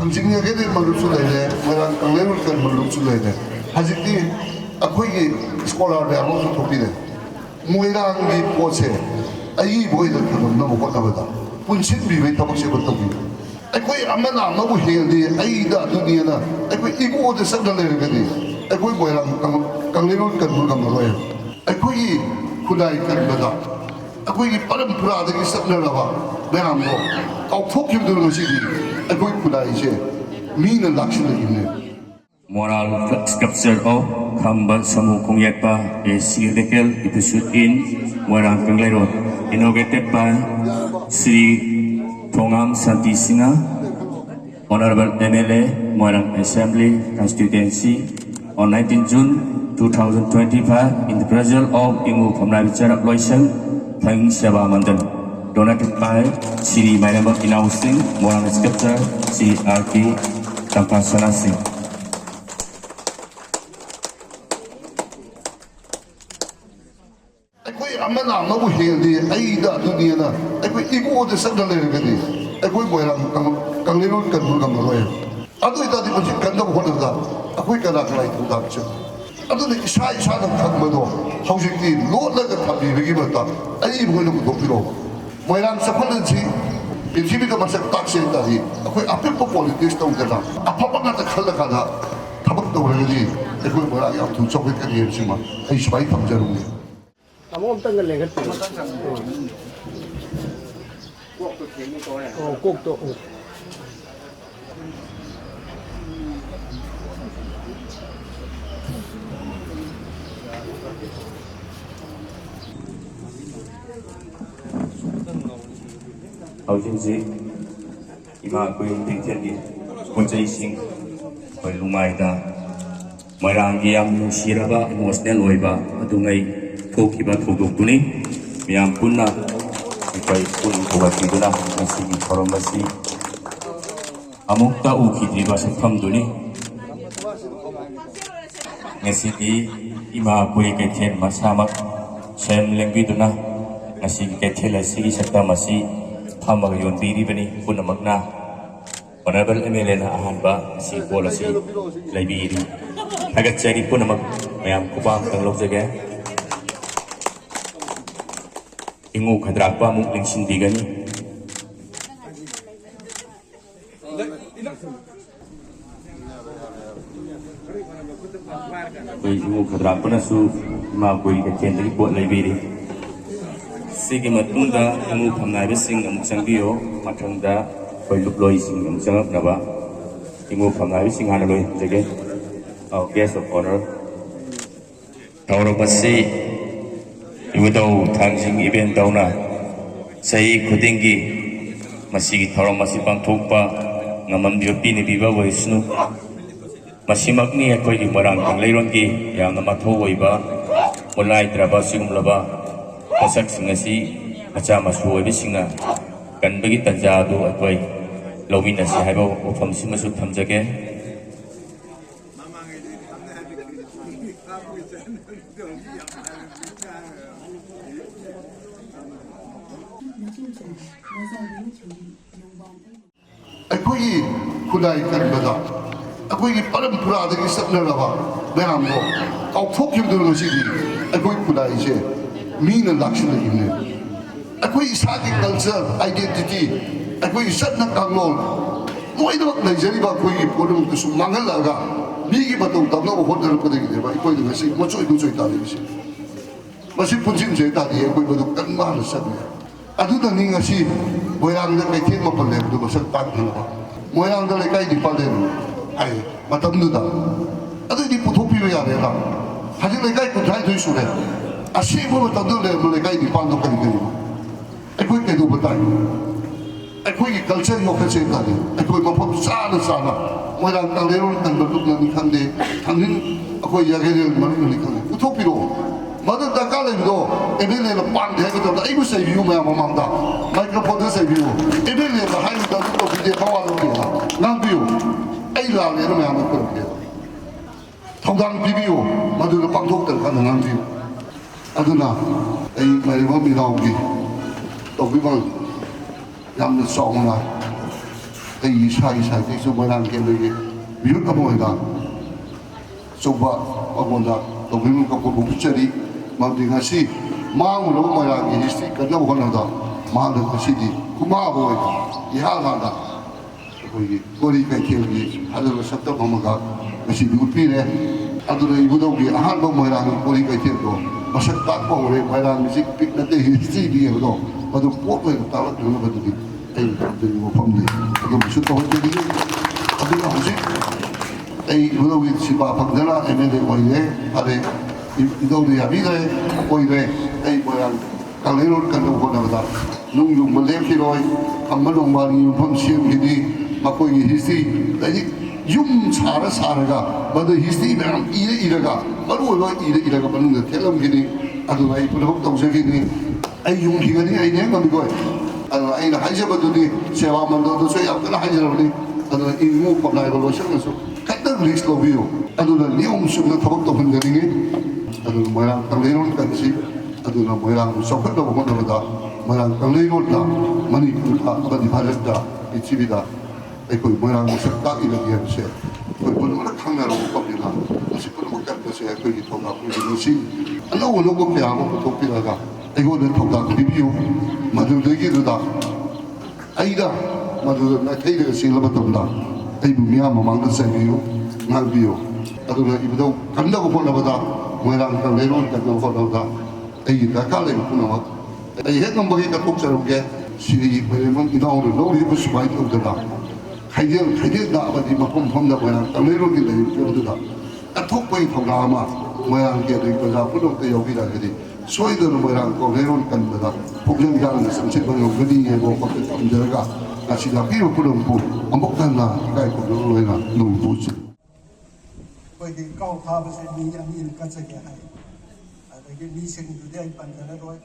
ꯊꯥꯡꯖꯤꯡꯉꯒ ꯃꯔꯨꯞꯁꯨ ꯂꯩꯔꯦ ꯃꯣꯏꯔꯥꯡ ꯀꯪꯂꯩꯔꯣꯜ ꯃꯔꯨꯞꯁꯨ ꯂꯩꯔꯦ ꯍꯧꯖꯤꯛꯇꯤ ꯑꯩꯈꯣꯏꯒꯤ ꯁ꯭ꯀꯣꯂꯔꯗ ꯑꯃꯁꯨ ꯊꯣꯛꯄꯤꯔꯦ ꯃꯣꯏꯔꯥꯡꯒꯤ ꯄꯣꯠꯁꯦ ꯑꯏꯕ ꯑꯣꯏꯅ ꯊꯝꯅꯕ ꯍꯣꯠꯅꯕꯗ ꯄꯨꯟꯁꯤꯟꯕꯤꯕꯒꯤ ꯊꯕꯛꯁꯦ ꯑꯃ ꯇꯧꯕꯤꯌꯨ ꯑꯩꯈꯣꯏ ꯑꯃꯅ ꯑꯃꯕꯨ ꯍꯦꯜꯂꯗꯤ ꯑꯩꯗ ꯑꯗꯨꯅꯤꯅ ꯑꯩꯈꯣꯏ ꯏꯒꯣꯗ ꯆꯠꯅ ꯂꯩꯔꯒꯗꯤ ꯑꯩꯈꯣꯏ ꯃꯣꯏꯔꯥꯡ ꯀꯪꯂꯩꯔꯣꯜ ꯀꯟꯕ ꯉꯝꯃꯔꯣꯏ ꯑꯩꯈꯣꯏꯒꯤ ꯈꯨꯟꯅꯥꯏ ꯀꯟꯕꯗ ꯑꯩꯈꯣꯏꯒꯤ ꯄꯔꯝꯄꯔꯥꯗꯒꯤ ꯆꯠꯅꯔꯕ ꯃꯌꯥꯝꯗꯣ ꯀꯥꯎꯊꯣꯛꯈꯤꯕꯗꯨꯅ ꯉꯁꯤꯗꯤ ꯑꯩꯈꯣꯏ ꯈꯨꯟꯅꯥꯏꯁꯦ ꯃꯤꯅ ꯂꯥꯛꯁꯤꯜꯂꯛꯏꯕꯅꯦ. Moral sculpture of Khamba Samu Kongyekpa, a theoretical episode in Moirang Kangleiro, inaugurated by Sri Thongam Santi Singha, Honorable MLA, Moirang Assembly Constituency, on 19 June 2025 in the presence of Ingu Phamnai Vicharak Loisang, Thang Seva Mandan, donated by Sri Mainambak Inau Singh, Moirang sculptor, Sri R.K. Tampasana Singh. ꯑꯩꯈꯣꯏ ꯑꯃꯅ ꯑꯃꯕꯨ ꯍꯦꯜꯂꯗꯤ ꯑꯩꯗ ꯑꯗꯨꯅꯤꯅ ꯑꯩꯈꯣꯏ ꯏꯒꯣꯗ ꯆꯠꯅ ꯂꯩꯔꯒꯗꯤ ꯑꯩꯈꯣꯏ ꯃꯣꯏꯔꯥꯡ ꯀꯪꯂꯩꯔꯣꯜ ꯀꯟꯕ ꯉꯝꯃꯔꯣꯏ ꯑꯗꯨ ꯑꯣꯏꯇꯥꯔꯗꯤ ꯃꯁꯤ ꯀꯟꯅꯕ ꯍꯣꯠꯅꯕꯗ ꯑꯩꯈꯣꯏ ꯀꯅꯥ ꯀꯅꯥ ꯊꯧꯗꯥꯡ ꯆꯠꯂꯤ ꯑꯗꯨꯅ ꯏꯁꯥꯅ ꯈꯪꯕꯗꯣ ꯍꯧꯖꯤꯛꯇꯤ ꯂꯣꯠꯂꯒ ꯊꯝꯕꯤꯕꯒꯤ ꯃꯍꯨꯠꯇ ꯑꯏꯕ ꯑꯣꯏꯅ ꯄꯨꯊꯣꯛꯄꯤꯔꯛꯑꯣ ꯃꯣꯏꯔꯥꯡ ꯆꯥꯎꯈꯠꯂꯟꯁꯤ ꯄ꯭ꯔꯤꯊꯤꯕꯤꯗ ꯃꯁꯛ ꯇꯥꯛꯁꯦ ꯍꯥꯏꯇꯥꯔꯗꯤ ꯑꯩꯈꯣꯏ ꯑꯄꯤꯛꯄ ꯄꯣꯂꯤꯇꯤꯛꯁ ꯇꯧꯗꯅ ꯑꯐꯕ ꯉꯥꯛꯇ ꯈꯜꯂꯀꯥꯟꯗ ꯊꯕꯛ ꯇꯧꯔꯒꯗꯤ ꯑꯩꯈꯣꯏ ꯃꯣꯏꯔꯥꯡ ꯌꯥꯝ ꯊꯨꯅ ꯆꯥꯎꯈꯠꯀꯅꯤ ꯍꯥꯏꯕꯁꯤꯃ ꯑꯩ ꯁꯨꯃꯥꯏꯅ ꯊꯝꯖꯔꯨꯅꯤ. ꯑꯃꯨꯛꯇꯪꯒ ꯂꯦꯡꯈꯠꯄꯤꯔꯣ. ꯀꯣꯛꯇꯣ. Hꯧꯖꯤꯛ ꯏꯃꯥ ꯑꯩꯈꯣꯏ ꯇꯦꯡꯊꯦꯜꯒꯤ ꯄꯣꯠꯆꯩꯁꯤꯡ ꯑꯩꯈꯣꯏ ꯂꯨꯃꯥꯏꯗ ꯃꯣꯏꯔꯥꯡꯒꯤ ꯌꯥꯝ ꯅꯨꯡꯁꯤꯔꯕ ꯏꯃꯣꯁꯅꯦꯜ ꯑꯣꯏꯕ ꯑꯗꯨꯉꯩ ꯊꯣꯛꯈꯤꯕ ꯊꯧꯗꯣꯛꯇꯨꯅꯤ ꯃꯌꯥꯝ ꯄꯨꯟꯅ ꯑꯩꯈꯣꯏ ꯄꯨꯛꯅꯤꯡ ꯊꯧꯒꯠꯄꯤꯗꯨꯅ ꯉꯁꯤꯒꯤ ꯊꯧꯔꯝ ꯑꯁꯤ ꯑꯃꯨꯛꯇ ꯎꯈꯤꯗ꯭ꯔꯤꯕ ꯁꯛꯐꯝꯗꯨꯅꯤ. ꯉꯁꯤꯗꯤ ꯏꯃꯥ ꯑꯩꯈꯣꯏ ꯀꯩꯊꯦꯜ ꯃꯁꯥꯃꯛ ꯁꯦꯝ ꯂꯦꯡꯕꯤꯗꯨꯅ ꯉꯁꯤꯒꯤ ꯀꯩꯊꯦꯜ ꯑꯁꯤꯒꯤ ꯁꯛꯇꯝ ꯑꯁꯤ ꯐꯝꯃꯒ ꯌꯣꯟꯕꯤꯔꯤꯕꯅꯤ ꯄꯨꯝꯅꯃꯛꯅ. Honorable MLA na ahanba si Paul si Laibiri. Hagat cari pun nama mayam kupang tanglok jaga. Ingu kadrakpa mungkin sindigani. Ingu kadrakpa na su magui kecendri buat Laibiri. Sige matunda ingu pamnai besing amuk sangbiyo matangda koi luploi sing am sangap naba ingu phamnai sing hana loi jage our guest of honor taurabasi iwdau thangjing event dauna sahi khudingi masigi tauramasi pangthokpa ngamam biopi ni biba voisnu masimakni akoi gi Moirang Kangleiron gi yamna mathau oiba mulai traba singumlaba pasak singasi acha masu oibisingna kanbagi tanja adu akoi Lawina si haiba ufam si masuk thamjage. ꯑꯩꯈꯣꯏꯒꯤ ꯈꯨꯟꯅꯥꯏ ꯀꯟꯕꯗ ꯑꯩꯈꯣꯏꯒꯤ ꯄꯔꯝꯄꯔꯥꯗꯒꯤ ꯆꯠꯅꯔꯕ ꯃꯌꯥꯝꯗꯣ ꯀꯥꯎꯊꯣꯛꯈꯤꯕꯗꯨꯅ ꯉꯁꯤꯗꯤ ꯑꯩꯈꯣꯏ ꯈꯨꯟꯅꯥꯏꯁꯦ ꯃꯤꯅ ꯂꯥꯛꯁꯤꯜꯂꯛꯏꯕꯅꯦ. ꯑꯩꯈꯣꯏ ꯏꯁꯥꯒꯤ culture identity ꯑꯩꯈꯣꯏꯒꯤ ꯆꯠꯅ ꯀꯥꯡꯂꯣꯟ ꯂꯣꯏꯅꯃꯛ ꯂꯩꯖꯔꯤꯕ ꯑꯩꯈꯣꯏꯒꯤ ꯄꯨꯝꯅꯃꯛꯇꯁꯨ ꯃꯥꯡꯍꯜꯂꯛꯑꯒ ꯃꯤꯒꯤ ꯃꯇꯧ ꯇꯝꯅꯕ ꯍꯣꯠꯅꯔꯛꯄꯗꯒꯤꯅꯦꯕ ꯑꯩꯈꯣꯏꯅ ꯉꯁꯤ ꯃꯆꯣꯏ ꯇꯥꯔꯤꯕꯁꯦ. ꯃꯁꯤ ꯄꯨꯟꯁꯤꯟꯖꯦ ꯇꯥꯔꯗꯤ ꯑꯩꯈꯣꯏ ꯃꯗꯨ ꯀꯟꯕ ꯍꯥꯟꯅ ꯆꯪꯉꯦ. ꯑꯗꯨꯅꯅꯤ ꯉꯁꯤ ꯃꯣꯏꯔꯥꯡꯗ ꯀꯩꯊꯦꯜ ꯃꯥꯄꯜ ꯂꯩꯕꯗꯨ ꯃꯁꯛ ꯇꯥꯛꯅꯕ ꯃꯣꯏꯔꯥꯡꯗ ꯂꯩꯀꯥꯏ ꯅꯤꯄꯥꯜ ꯂꯩꯕ ꯍꯥꯏ ꯃꯇꯝꯗꯨꯗ ꯑꯗꯨꯏꯗꯤ ꯄꯨꯊꯣꯛꯄꯤꯕ ꯌꯥꯔꯦꯅ. ꯍꯧꯖꯤꯛ ꯂꯩꯀꯥꯏ 32 ꯁꯨꯔꯦ. ꯑꯁꯦꯡꯕ ꯃꯇꯝꯗ ꯂꯩꯔꯝꯕ ꯂꯩꯀꯥꯏ ꯅꯤꯄꯥꯜꯗꯣ ꯀꯔꯤꯅꯣ ꯑꯩꯈꯣꯏ ꯀꯩꯗꯧꯕ ꯇꯥꯏ ꯑꯩꯈꯣꯏꯒꯤ ꯀꯜꯆꯔ ꯌꯣꯛꯈꯠꯁꯦ ꯇꯥꯔꯗꯤ ꯑꯩꯈꯣꯏ ꯃꯐꯝ ꯆꯥꯅ Moirang Kangleiron ꯀꯟꯕ ꯂꯨꯞꯅꯅꯤ ꯈꯪꯗꯦ ꯊꯥꯡꯖꯤꯡ ꯑꯩꯈꯣꯏ ꯌꯥꯒꯩꯔꯦꯜ ꯃꯅꯨꯡꯗꯅꯤ ꯈꯪꯗꯦ ꯄꯨꯊꯣꯛꯄꯤꯔꯛꯑꯣ. ꯃꯗꯨ ꯗꯔꯀꯥꯔ ꯂꯩꯕꯗꯣ MLAꯅ ꯄꯥꯝꯗꯦ ꯍꯥꯏꯕ ꯃꯇꯝꯗ ꯑꯩꯕꯨ ꯆꯩꯕꯤꯌꯨ ꯃꯌꯥꯝ ꯃꯃꯥꯡꯗ ꯃꯥꯏꯀ꯭ꯔꯣꯐꯣꯟꯗ ꯆꯩꯕꯤꯌꯨ. MLAꯅ ꯍꯥꯏꯕꯗ ꯑꯗꯨ ꯇꯧꯕꯤꯗꯦ ꯃꯋꯥ ꯂꯧꯗꯦꯅ ꯉꯥꯡꯕꯤꯌꯨ. ꯑꯩ ꯂꯥꯜꯂꯦꯅ ꯃꯌꯥꯝꯅ ꯈꯨꯔꯨꯝꯒꯦ. ꯊꯧꯗꯥꯡ ꯄꯤꯕꯤꯌꯨ ꯃꯗꯨꯗ ꯄꯥꯡꯊꯣꯛꯇꯔꯀꯥꯟꯗ ꯉꯥꯡꯕꯤꯌꯨ. ꯑꯗꯨꯅ ꯑꯩ ꯃꯥꯏꯕ ꯃꯤꯅꯥꯎꯒꯤ ꯇꯧꯕꯤꯃꯜ ꯌꯥꯝꯅ ꯆꯥꯎꯅ 이 사이에서 뭐라는 게 미국 가보니까 soba agonda tobim ka ko buchari mabdi ngasi manglo moya gi history ka da hona da ma da sidi kuma bo ya la da ko yi kori ka ke gi hadu sabta mamaga ngasi dupi re adu re ibudo gi ahan bo moya gi kori ka ke do masak ta ko re moya music pick na te history gi do adu po ko ta la na ba du ai de mo family ko su to ho gi adu na hosi ai uno vi si va a della e vede poi ade i doni a vivere poi ai poi al calero kan do ko da nung yung male ki roi kammalong mari yung pham siam hidi makoi gi histi ai yum chara saraga bada histi me iraga maru lo iraga banung de telam gini adu ai pulo tong se gini ai yung gi gani ai ne ngam go ai na haja badu ni sewa mando do se ya kana haja ni adu i mu ko na go lo se so kadang risk lo view adu na niom su na tabak to hun gani adu moya tangleron kan si adu na moya sokhat do ko na da moya tangleron da mani ta abadi bharat da ichibida ai ko moya mo sakta ila dia se ko ko na khangaro ko pila si ko mo ka se ko ni to na ko ni si alo lo ko pe amo to pila ga ai ko na to da review madu de gi da ai da madu na thai de si la ba tom da ai bu mya ma mang da sai biu ngal biu adu na ibu kan da ko na ba da mo ra ka le ron ka ko na da ai da ka le ko na ma ai he kam ba ki ka tok sa ro ge si ri ba le mon ki da o lo ri bu su bai to da khai je da ba di ma kom phom da ba na ka le ron ki le ko da a thok bai thong da ma mo ra ke de ko da pu lo te yo ki da ke di soi da mo ra ko le ron kan da phok jang ga na sam che ba yo ga di he bo ko te tam da ga kasi da pi pu lo pu ambok tan na kai ko lo na lu pu chi ไปถึงเก้าพาไปเสร็จมีอันนี้ก็จะแก่ให้อะไรก็มีสิ่งอยู่ได้ปัญญาร้อย